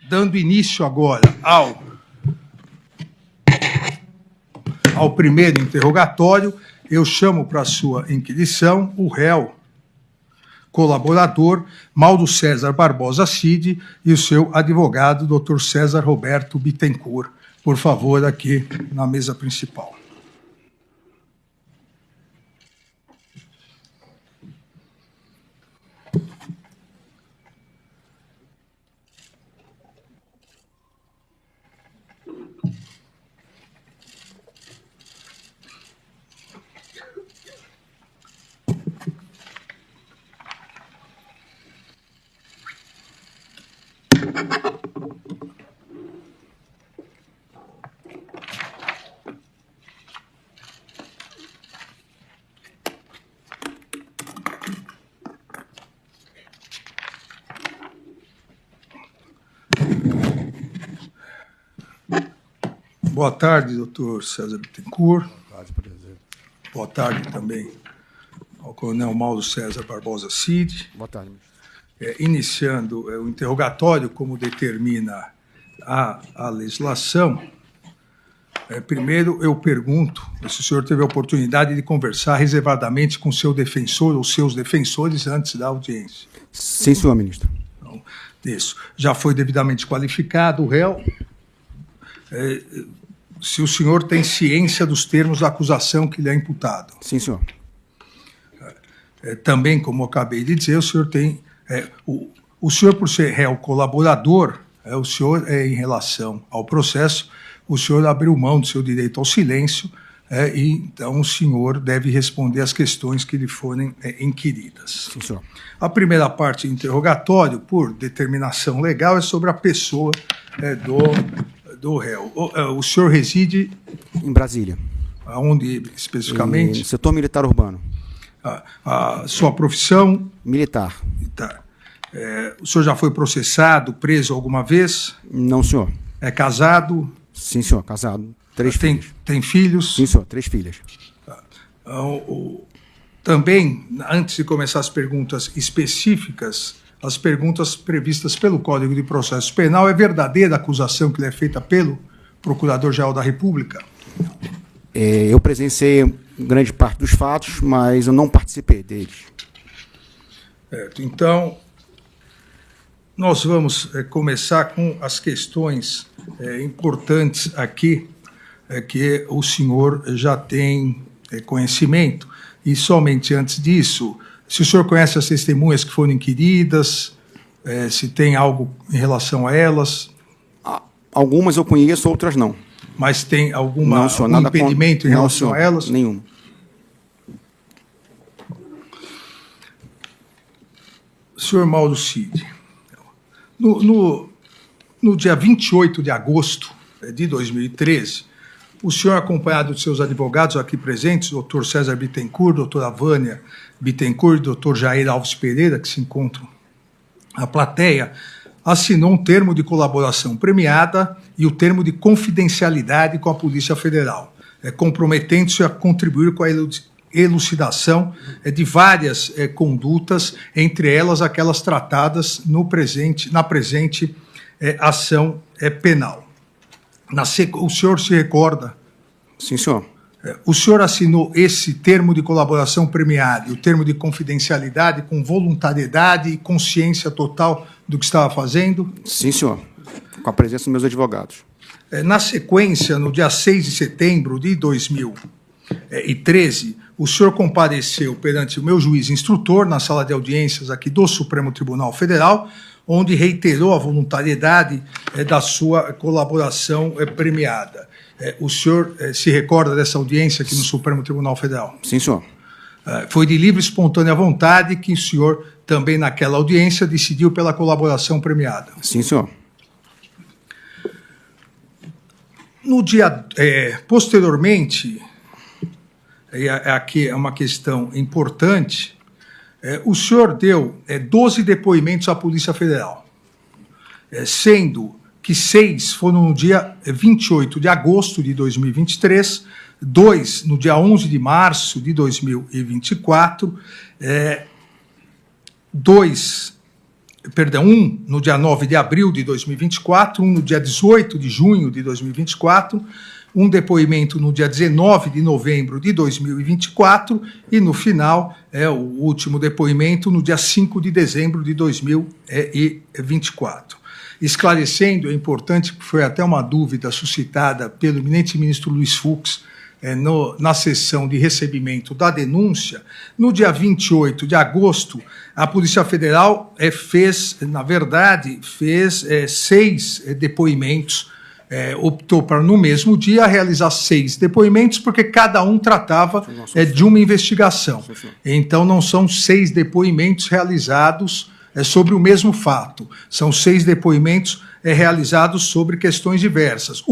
Dando início agora ao primeiro interrogatório, eu chamo para sua inquirição o réu colaborador Mauro César Barbosa Cid e o seu advogado, Dr. César Roberto Bittencourt. Por favor, aqui na mesa principal. Boa tarde, doutor César Bittencourt. Boa tarde, presidente. Boa tarde também ao coronel Mauro César Barbosa Cid. Boa tarde, ministro. Iniciando o interrogatório, como determina a legislação, primeiro eu pergunto se o senhor teve a oportunidade de conversar reservadamente com seu defensor ou seus defensores antes da audiência. Sim, senhor ministro. Então, isso. Já foi devidamente qualificado o réu. Se o senhor tem ciência dos termos da acusação que lhe é imputado. Sim, senhor. Também, como eu acabei de dizer, o senhor tem... o senhor, por ser réu colaborador, o senhor, em relação ao processo, o senhor abriu mão do seu direito ao silêncio, e então o senhor deve responder às questões que lhe forem inquiridas. Sim, senhor. A primeira parte do interrogatório, por determinação legal, é sobre a pessoa do réu. O senhor reside... Em Brasília. Aonde, especificamente? No setor militar urbano. A sua profissão? Militar. Tá. O senhor já foi processado, preso alguma vez? Não, senhor. É casado? Sim, senhor. Casado. 3 filhos. Tem filhos? Sim, senhor. 3 filhas. Tá. Também, antes de começar as perguntas específicas, as perguntas previstas pelo Código de Processo Penal, é verdadeira a acusação que lhe é feita pelo Procurador-Geral da República? Eu presenciei grande parte dos fatos, mas eu não participei deles. Certo. Então, nós vamos começar com as questões importantes aqui, que o senhor já tem conhecimento. E somente antes disso, se o senhor conhece as testemunhas que foram inquiridas, se tem algo em relação a elas? Algumas eu conheço, outras não. Mas tem algum impedimento em relação a elas? Nenhum. Senhor Mauro Cid, no dia 28 de agosto de 2013, o senhor, acompanhado de seus advogados aqui presentes, doutor César Bittencourt, doutora Vânia Bittencourt e doutor Jair Alves Pereira, que se encontram na plateia, assinou um termo de colaboração premiada e o termo de confidencialidade com a Polícia Federal, comprometendo-se a contribuir com a elucidação de várias condutas, entre elas aquelas tratadas na presente ação penal. O senhor se recorda? Sim, senhor. O senhor assinou esse termo de colaboração premiada e o termo de confidencialidade com voluntariedade e consciência total do que estava fazendo? Sim, senhor. Com a presença dos meus advogados. Na sequência, no dia 6 de setembro de 2013, o senhor compareceu perante o meu juiz instrutor na sala de audiências aqui do Supremo Tribunal Federal, onde reiterou a voluntariedade da sua colaboração premiada. O senhor se recorda dessa audiência aqui no Supremo Tribunal Federal? Sim, senhor. Foi de livre e espontânea vontade que o senhor, também naquela audiência, decidiu pela colaboração premiada? Sim, senhor. No dia posteriormente, aqui é uma questão importante, o senhor deu 12 depoimentos à Polícia Federal, sendo que 6 foram no dia 28 de agosto de 2023, 2 no dia 11 de março de 2024, 2 um no dia 9 de abril de 2024, um no dia 18 de junho de 2024, um depoimento no dia 19 de novembro de 2024 e, no final, o último depoimento no dia 5 de dezembro de 2024. Esclarecendo, é importante, que foi até uma dúvida suscitada pelo eminente ministro Luiz Fux na sessão de recebimento da denúncia, no dia 28 de agosto, a Polícia Federal fez 6 depoimentos, optou para, no mesmo dia, realizar 6 depoimentos, porque cada um tratava de uma investigação. Então, não são 6 depoimentos realizados sobre o mesmo fato. São 6 depoimentos realizados sobre questões diversas.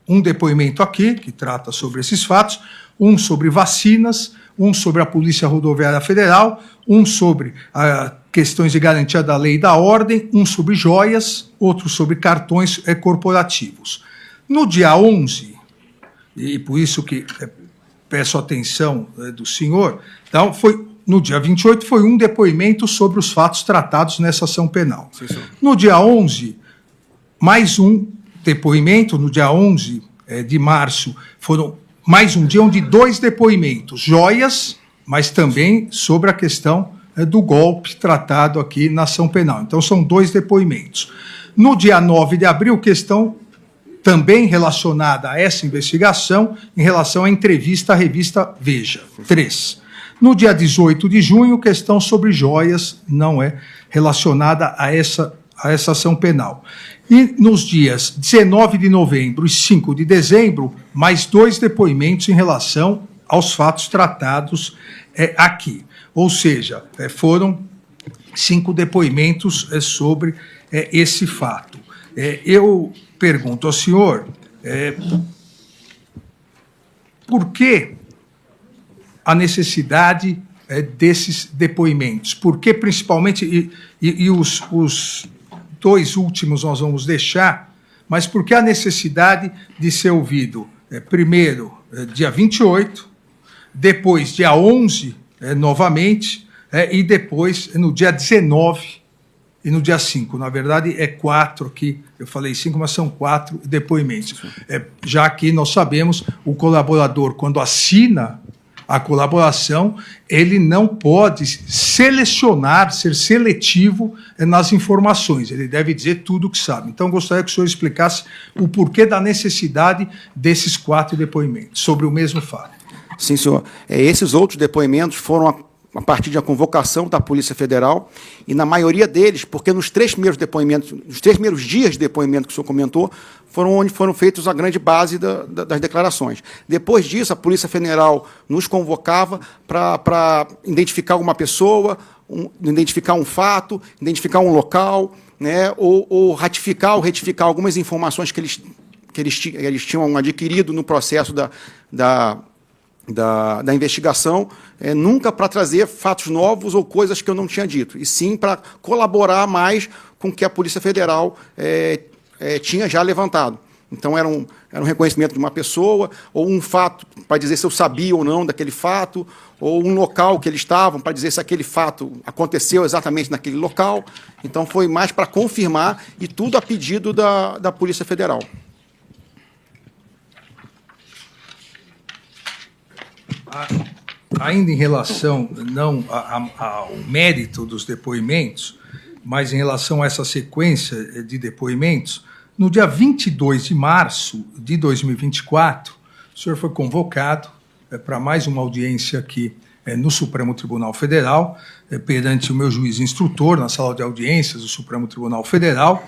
Um depoimento aqui, que trata sobre esses fatos, um sobre vacinas, um sobre a Polícia Rodoviária Federal, um sobre questões de garantia da lei e da ordem, um sobre joias, outro sobre cartões corporativos. No dia 11, e por isso que peço atenção do senhor, então, no dia 28 foi um depoimento sobre os fatos tratados nessa ação penal. Sim, no dia 11, mais um depoimento, no dia 11 de março, foram mais um dia onde 2 depoimentos, joias, mas também sobre a questão do golpe tratado aqui na ação penal. Então, são 2 depoimentos. No dia 9 de abril, questão também relacionada a essa investigação, em relação à entrevista à revista Veja, 3. No dia 18 de junho, questão sobre joias, não é relacionada a essa ação penal. E nos dias 19 de novembro e 5 de dezembro, mais 2 depoimentos em relação aos fatos tratados aqui. Ou seja, foram 5 depoimentos sobre esse fato. Eu pergunto ao senhor, por que a necessidade desses depoimentos? Por que, principalmente, e os 2 últimos nós vamos deixar, mas por que a necessidade de ser ouvido primeiro dia 28, depois dia 11 novamente, e depois no dia 19 e no dia 5? Na verdade, 4 aqui, eu falei 5, mas são 4 depoimentos. Já que nós sabemos, o colaborador, quando assina a colaboração, ele não pode selecionar, ser seletivo nas informações, ele deve dizer tudo o que sabe. Então, gostaria que o senhor explicasse o porquê da necessidade desses 4 depoimentos sobre o mesmo fato. Sim, senhor. Esses outros depoimentos foram a partir da convocação da Polícia Federal, e na maioria deles, porque nos 3 primeiros depoimentos, nos 3 primeiros dias de depoimento que o senhor comentou, foram onde foram feitos a grande base das declarações. Depois disso, a Polícia Federal nos convocava para identificar uma pessoa, identificar um fato, identificar um local, né, ou ratificar ou retificar algumas informações que eles tinham adquirido no processo da investigação, nunca para trazer fatos novos ou coisas que eu não tinha dito, e sim para colaborar mais com o que a Polícia Federal tinha já levantado. Então, era um reconhecimento de uma pessoa, ou um fato para dizer se eu sabia ou não daquele fato, ou um local que eles estavam para dizer se aquele fato aconteceu exatamente naquele local. Então, foi mais para confirmar, e tudo a pedido da Polícia Federal. Ainda em relação, não ao mérito dos depoimentos, mas em relação a essa sequência de depoimentos, no dia 22 de março de 2024, o senhor foi convocado para mais uma audiência aqui no Supremo Tribunal Federal, perante o meu juiz instrutor, na sala de audiências do Supremo Tribunal Federal,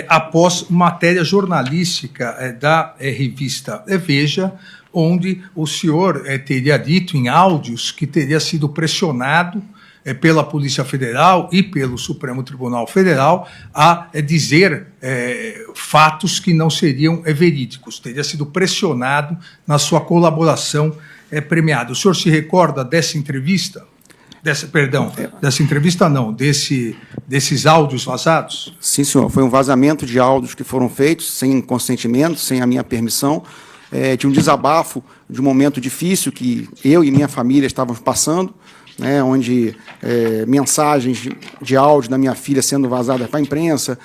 após matéria jornalística da revista Veja, onde o senhor teria dito em áudios que teria sido pressionado pela Polícia Federal e pelo Supremo Tribunal Federal a dizer fatos que não seriam verídicos, teria sido pressionado na sua colaboração premiada. O senhor se recorda dessa entrevista? Dessa entrevista não, desses áudios vazados? Sim, senhor, foi um vazamento de áudios que foram feitos sem consentimento, sem a minha permissão, de um desabafo de um momento difícil que eu e minha família estávamos passando, né, onde mensagens de áudio da minha filha sendo vazadas para a imprensa,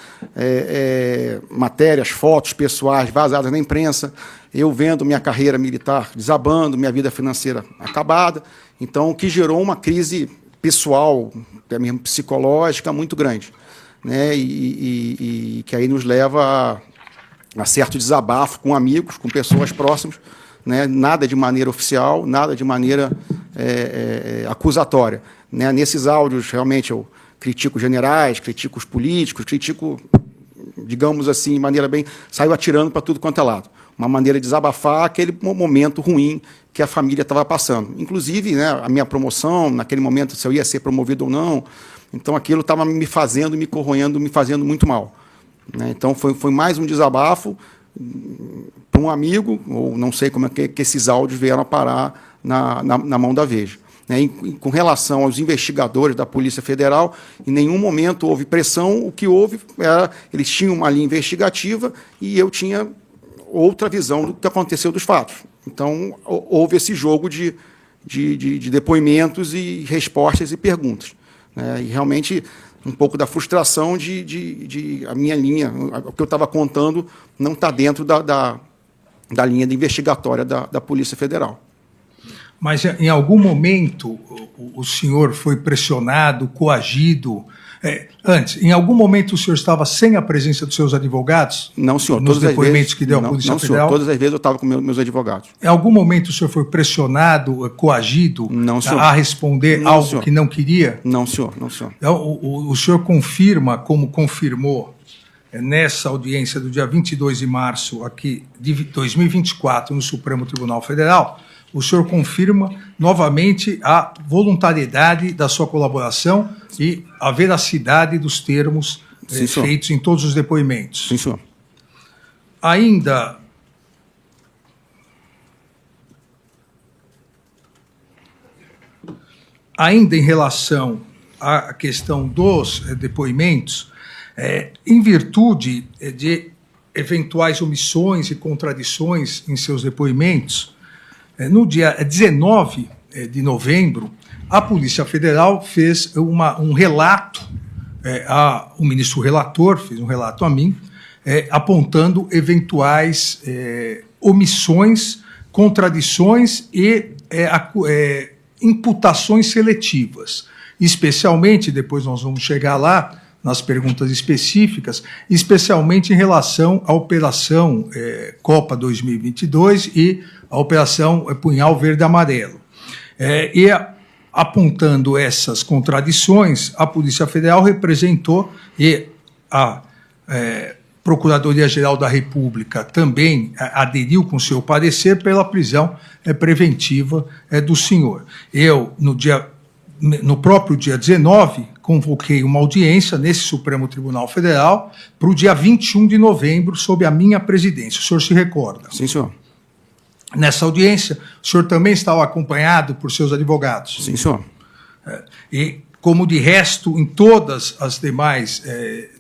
matérias, fotos pessoais vazadas na imprensa, eu vendo minha carreira militar desabando, minha vida financeira acabada, então, o que gerou uma crise pessoal, até mesmo psicológica, muito grande, né, e que aí nos leva a certo desabafo com amigos, com pessoas próximas, né, nada de maneira oficial, nada de maneira acusatória, né. Nesses áudios, realmente, eu critico generais, critico os políticos, critico, digamos assim, de maneira bem... Saio atirando para tudo quanto é lado. Uma maneira de desabafar aquele momento ruim que a família estava passando. Inclusive, né, a minha promoção, naquele momento, se eu ia ser promovido ou não. Então, aquilo estava me fazendo, me corroendo, me fazendo muito mal, né. Então, foi mais um desabafo para um amigo, ou não sei como é que esses áudios vieram a parar na mão da Veja. Né? Com relação aos investigadores da Polícia Federal, em nenhum momento houve pressão, o que houve era, eles tinham uma linha investigativa e eu tinha outra visão do que aconteceu dos fatos. Então, houve esse jogo de depoimentos e respostas e perguntas, né? E realmente um pouco da frustração de a minha linha, o que eu estava contando, não está dentro da linha de investigatória da Polícia Federal. Mas, em algum momento, o senhor foi pressionado, coagido? Antes, em algum momento o senhor estava sem a presença dos seus advogados? Não, senhor. Nos depoimentos que deu a Polícia Federal? Senhor. Todas as vezes eu estava com meus advogados. Em algum momento o senhor foi pressionado, coagido a responder algo que não queria? Não, senhor. Não, senhor. Então, o senhor confirma, como confirmou nessa audiência do dia 22 de março aqui de 2024 no Supremo Tribunal Federal, o senhor confirma novamente a voluntariedade da sua colaboração e a veracidade dos termos feitos em todos os depoimentos. Sim, senhor. Ainda em relação à questão dos depoimentos, em virtude de eventuais omissões e contradições em seus depoimentos, no dia 19 de novembro, a Polícia Federal fez um relato, o ministro relator fez um relato a mim, apontando eventuais omissões, contradições e imputações seletivas. Especialmente, depois nós vamos chegar lá, nas perguntas específicas, especialmente em relação à Operação Copa 2022 e a Operação Punhal Verde Amarelo. E apontando essas contradições, a Polícia Federal representou e a Procuradoria-Geral da República também aderiu com seu parecer pela prisão preventiva do senhor. Eu, no próprio dia 19, convoquei uma audiência nesse Supremo Tribunal Federal para o dia 21 de novembro, sob a minha presidência. O senhor se recorda? Sim, senhor. Nessa audiência, o senhor também estava acompanhado por seus advogados? Sim, senhor. E, como de resto, em todas as demais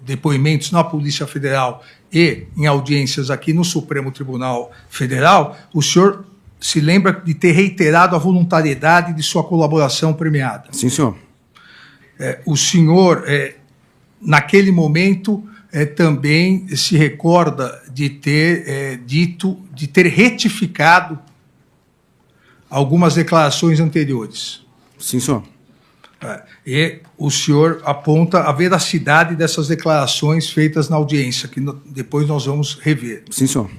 depoimentos na Polícia Federal e em audiências aqui no Supremo Tribunal Federal, o senhor se lembra de ter reiterado a voluntariedade de sua colaboração premiada? Sim, senhor. O senhor, naquele momento, também se recorda de ter de ter retificado algumas declarações anteriores? Sim, senhor. E o senhor aponta a veracidade dessas declarações feitas na audiência, que depois nós vamos rever. Sim, senhor.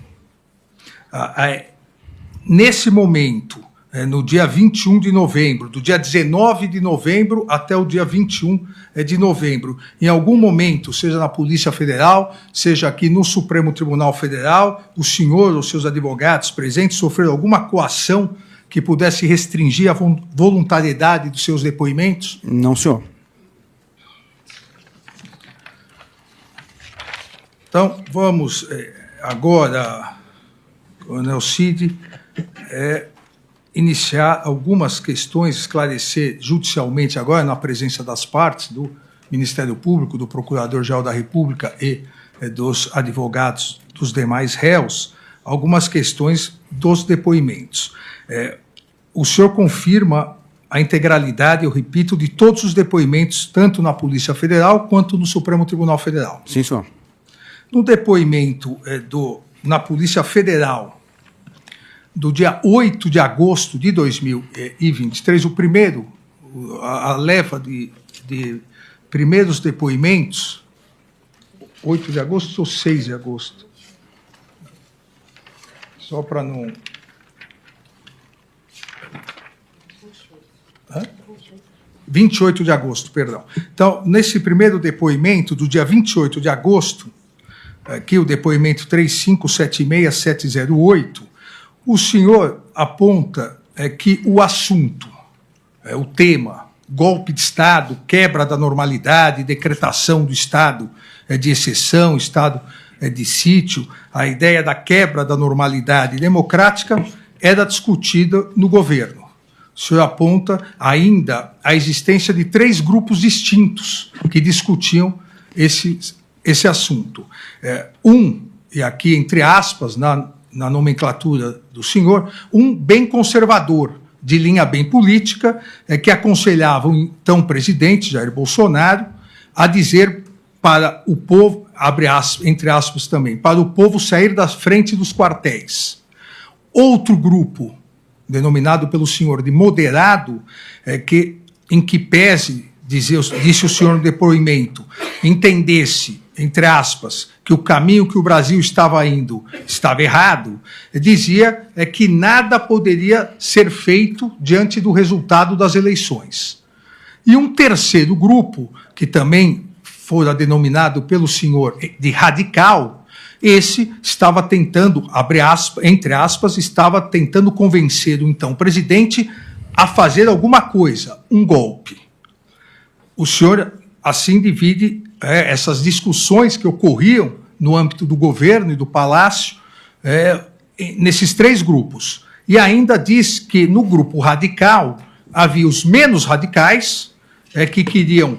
Nesse momento, no dia 21 de novembro, do dia 19 de novembro até o dia 21 de novembro, em algum momento, seja na Polícia Federal, seja aqui no Supremo Tribunal Federal, o senhor ou seus advogados presentes sofreram alguma coação que pudesse restringir a voluntariedade dos seus depoimentos? Não, senhor. Então, vamos agora, Coronel Cid, iniciar algumas questões, esclarecer judicialmente agora, na presença das partes, do Ministério Público, do Procurador-Geral da República e dos advogados dos demais réus, algumas questões dos depoimentos. O senhor confirma a integralidade, eu repito, de todos os depoimentos, tanto na Polícia Federal quanto no Supremo Tribunal Federal. Sim, senhor. No depoimento na Polícia Federal, do dia 8 de agosto de 2023, o primeiro, a leva de primeiros depoimentos, 8 de agosto ou 6 de agosto? Só para não... 28 de agosto, perdão. Então, nesse primeiro depoimento, do dia 28 de agosto, aqui o depoimento 3576708, o senhor aponta que o assunto, o tema, golpe de Estado, quebra da normalidade, decretação do estado de exceção, estado de sítio, a ideia da quebra da normalidade democrática era discutida no governo. O senhor aponta ainda a existência de 3 grupos distintos que discutiam esse assunto. E aqui, entre aspas, na nomenclatura do senhor, um bem conservador, de linha bem política, que aconselhava o então presidente Jair Bolsonaro a dizer para o povo, abre aspas, entre aspas também, para o povo sair da frente dos quartéis. Outro grupo, denominado pelo senhor de moderado, em que pese, disse o senhor no depoimento, entendesse, entre aspas, que o caminho que o Brasil estava indo estava errado, dizia que nada poderia ser feito diante do resultado das eleições. E um terceiro grupo, que também fora denominado pelo senhor de radical, esse estava tentando, entre aspas, estava tentando convencer o então presidente a fazer alguma coisa, um golpe. O senhor, assim, divide essas discussões que ocorriam no âmbito do governo e do Palácio nesses 3 grupos. E ainda diz que no grupo radical havia os menos radicais, que queriam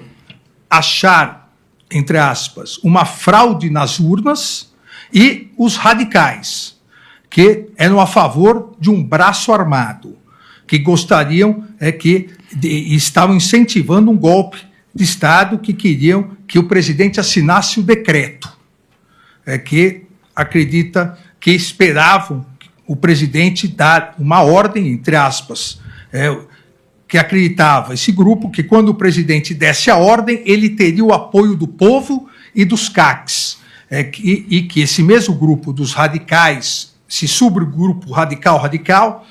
achar, entre aspas, uma fraude nas urnas, e os radicais, que eram a favor de um braço armado, que gostariam estavam incentivando um golpe de Estado, que queriam que o presidente assinasse o decreto, que acredita que esperavam o presidente dar uma ordem, entre aspas, que acreditava esse grupo que quando o presidente desse a ordem, ele teria o apoio do povo e dos CACs, e que esse mesmo grupo dos radicais, esse subgrupo radical,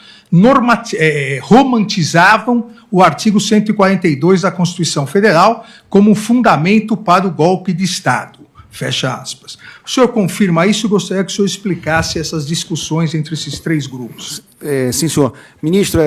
romantizavam o artigo 142 da Constituição Federal como um fundamento para o golpe de Estado. Fecha aspas. O senhor confirma isso? Eu gostaria que o senhor explicasse essas discussões entre esses 3 grupos. Sim, senhor. Ministro,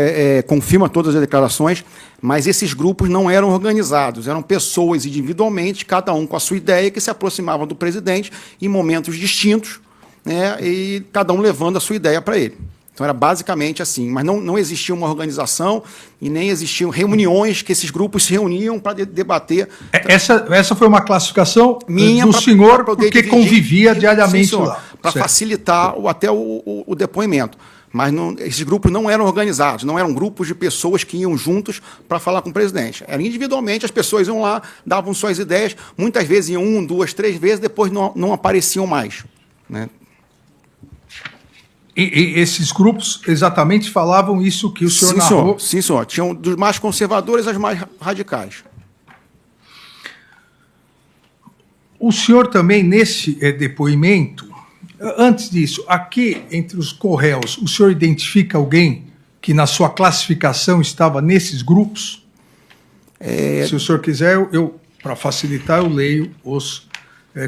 confirma todas as declarações, mas esses grupos não eram organizados, eram pessoas individualmente, cada um com a sua ideia, que se aproximavam do presidente em momentos distintos, né, e cada um levando a sua ideia para ele. Então, era basicamente assim, mas não existia uma organização e nem existiam reuniões que esses grupos se reuniam para debater. Essa foi uma classificação minha do senhor, porque convivia diariamente lá. Para facilitar até o depoimento. Mas esses grupos não eram organizados, não eram grupos de pessoas que iam juntos para falar com o presidente. Era individualmente, as pessoas iam lá, davam suas ideias, muitas vezes iam 1, 2, 3 vezes, depois não apareciam mais, né? E esses grupos exatamente falavam isso que o senhor narrou? Sim, senhor. Tinham dos mais conservadores aos mais radicais. O senhor também, nesse depoimento, antes disso, aqui entre os corréus, o senhor identifica alguém que na sua classificação estava nesses grupos? Se o senhor quiser, para facilitar, eu leio os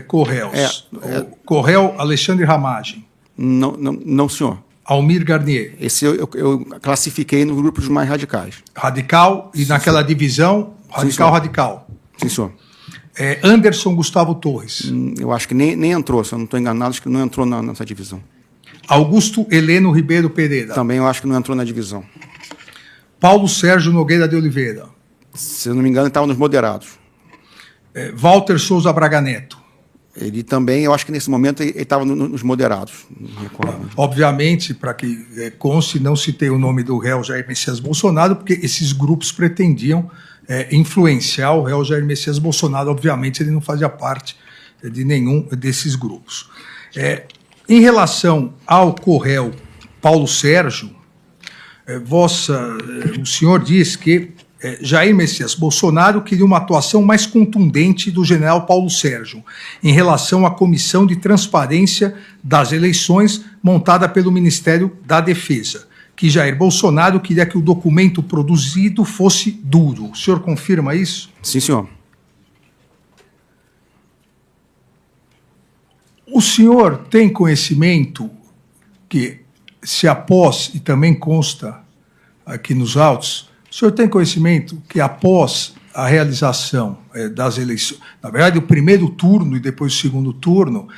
corréus. O corréu Alexandre Ramagem. Não, senhor. Almir Garnier. Esse eu classifiquei no grupo dos mais radicais. Radical, e naquela divisão, radical. Sim, senhor. Anderson Gustavo Torres. Eu acho que nem entrou, se eu não estou enganado, acho que não entrou nessa divisão. Augusto Heleno Ribeiro Pereira. Também eu acho que não entrou na divisão. Paulo Sérgio Nogueira de Oliveira. Se eu não me engano, estava nos moderados. Walter Souza Braga Neto. Ele também, eu acho que nesse momento ele estava nos moderados. Não me recordo. Obviamente, para que conste, não citei o nome do réu Jair Messias Bolsonaro, porque esses grupos pretendiam influenciar o réu Jair Messias Bolsonaro. Obviamente, ele não fazia parte de nenhum desses grupos. Em relação ao co-réu Paulo Sérgio, o senhor diz que Jair Messias Bolsonaro queria uma atuação mais contundente do general Paulo Sérgio em relação à Comissão de Transparência das Eleições montada pelo Ministério da Defesa, que Jair Bolsonaro queria que o documento produzido fosse duro. O senhor confirma isso? Sim, senhor. O senhor tem conhecimento que, se após, e também consta aqui nos autos, o senhor tem conhecimento que após a realização das eleições, na verdade, o primeiro turno e depois o segundo turno,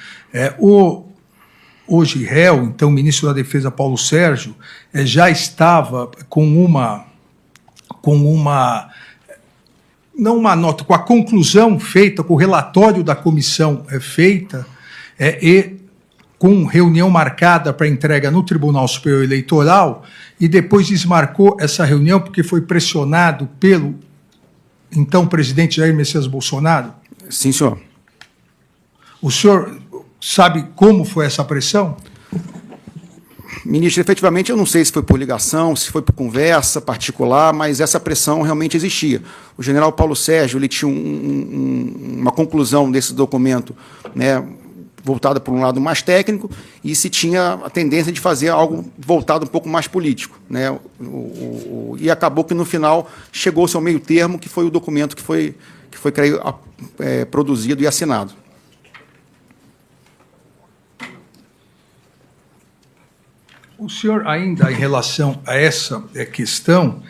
hoje réu, então ministro da Defesa Paulo Sérgio, já estava não uma nota, com a conclusão feita, com o relatório da comissão feita, e com reunião marcada para entrega no Tribunal Superior Eleitoral, e depois desmarcou essa reunião porque foi pressionado pelo então presidente Jair Messias Bolsonaro? Sim, senhor. O senhor sabe como foi essa pressão? Ministro, efetivamente, eu não sei se foi por ligação, se foi por conversa particular, mas essa pressão realmente existia. O general Paulo Sérgio ele tinha uma conclusão desse documento, né, voltada por um lado mais técnico, e se tinha a tendência de fazer algo voltado um pouco mais político, né? E acabou que, no final, chegou-se ao meio termo, que foi o documento que foi creio, produzido e assinado. O senhor, ainda em relação a essa questão,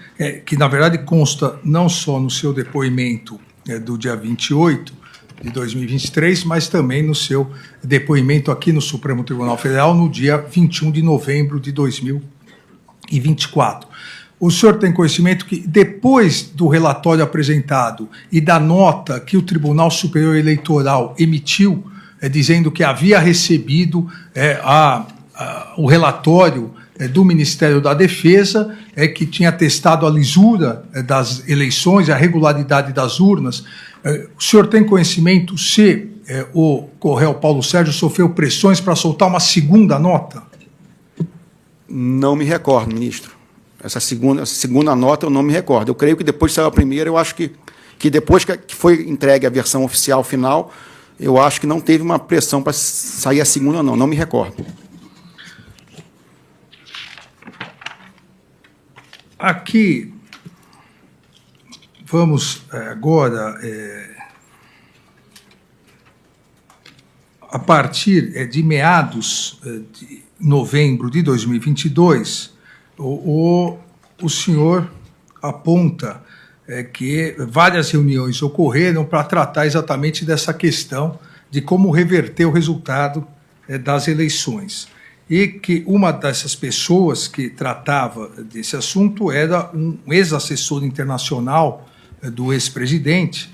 que, na verdade, consta não só no seu depoimento do dia 28 de 2023, mas também no seu depoimento aqui no Supremo Tribunal Federal no dia 21 de novembro de 2024. O senhor tem conhecimento que, depois do relatório apresentado e da nota que o Tribunal Superior Eleitoral emitiu, dizendo que havia recebido o relatório do Ministério da Defesa, que tinha testado a lisura das eleições, a regularidade das urnas, o senhor tem conhecimento se o co-réu Paulo Sérgio sofreu pressões para soltar uma segunda nota? Não me recordo, ministro. Essa segunda nota eu não me recordo. Eu creio que depois que saiu a primeira, eu acho que depois que foi entregue a versão oficial final, eu acho que não teve uma pressão para sair a segunda, não me recordo. Aqui, vamos agora, a partir de meados de novembro de 2022, o senhor aponta que várias reuniões ocorreram para tratar exatamente dessa questão de como reverter o resultado das eleições. E que uma dessas pessoas que tratava desse assunto era um ex-assessor internacional do ex-presidente,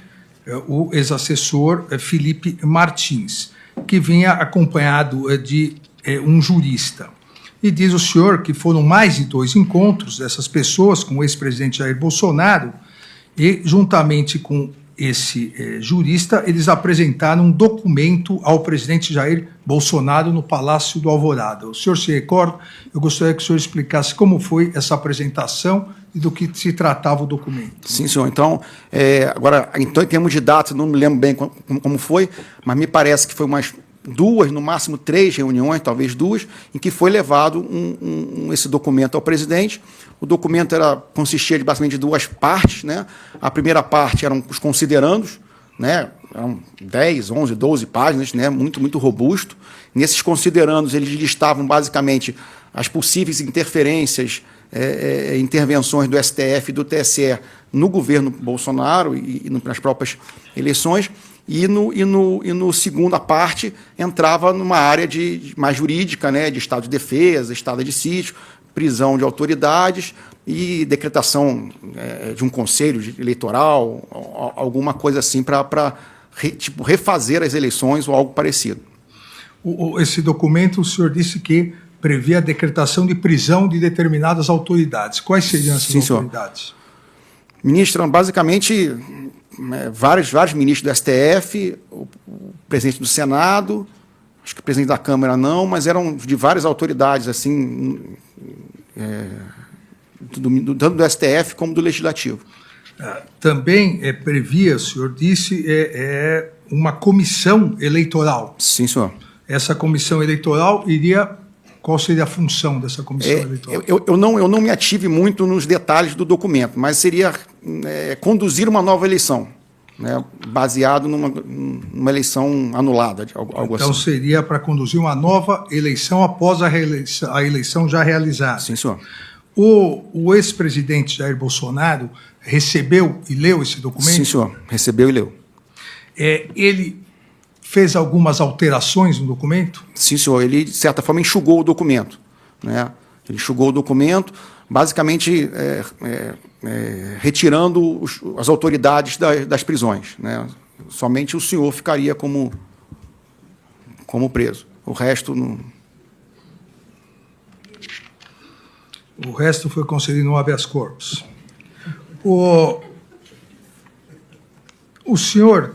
o ex-assessor Felipe Martins, que vinha acompanhado de um jurista. E diz o senhor que foram mais de 2 encontros dessas pessoas com o ex-presidente Jair Bolsonaro, e, juntamente com esse jurista, eles apresentaram um documento ao presidente Jair Bolsonaro no Palácio do Alvorada. O senhor se recorda? Eu gostaria que o senhor explicasse como foi essa apresentação e do que se tratava o documento. Sim, senhor. Então, agora, em termos de datas, não me lembro bem como foi, mas me parece que foi umas 2, no máximo 3 reuniões, talvez 2, em que foi levado esse documento ao presidente. O documento consistia basicamente de 2 partes, né? A primeira parte eram os considerandos, né? Eram 10, 11, 12 páginas, né? Muito robusto. Nesses considerandos, eles listavam basicamente as possíveis interferências, intervenções do STF e do TSE no governo Bolsonaro e nas próprias eleições. E no segunda parte entrava numa área mais jurídica, né, de estado de defesa, estado de sítio, prisão de autoridades e decretação de um conselho eleitoral, alguma coisa assim para refazer as eleições ou algo parecido. Esse documento, o senhor disse que previa a decretação de prisão de determinadas autoridades. Quais seriam essas autoridades? Ministro, basicamente, vários ministros do STF, o presidente do Senado, acho que o presidente da Câmara não, mas eram de várias autoridades, assim, tanto do STF como do Legislativo. Também previa, o senhor disse, uma comissão eleitoral. Sim, senhor. Essa comissão eleitoral iria... Qual seria a função dessa comissão eleitoral? Eu não me ative muito nos detalhes do documento, mas seria conduzir uma nova eleição, né, baseado numa eleição anulada, algo então, assim. seria para conduzir uma nova eleição após a eleição já realizada. Sim, senhor. O ex-presidente Jair Bolsonaro recebeu e leu esse documento? Sim, senhor. Recebeu e leu. Ele fez algumas alterações no documento? Sim, senhor. Ele, de certa forma, enxugou o documento, né? Ele enxugou o documento, basicamente retirando as autoridades das prisões, né? Somente o senhor ficaria como preso. O resto não... O resto foi concedido no habeas corpus. O senhor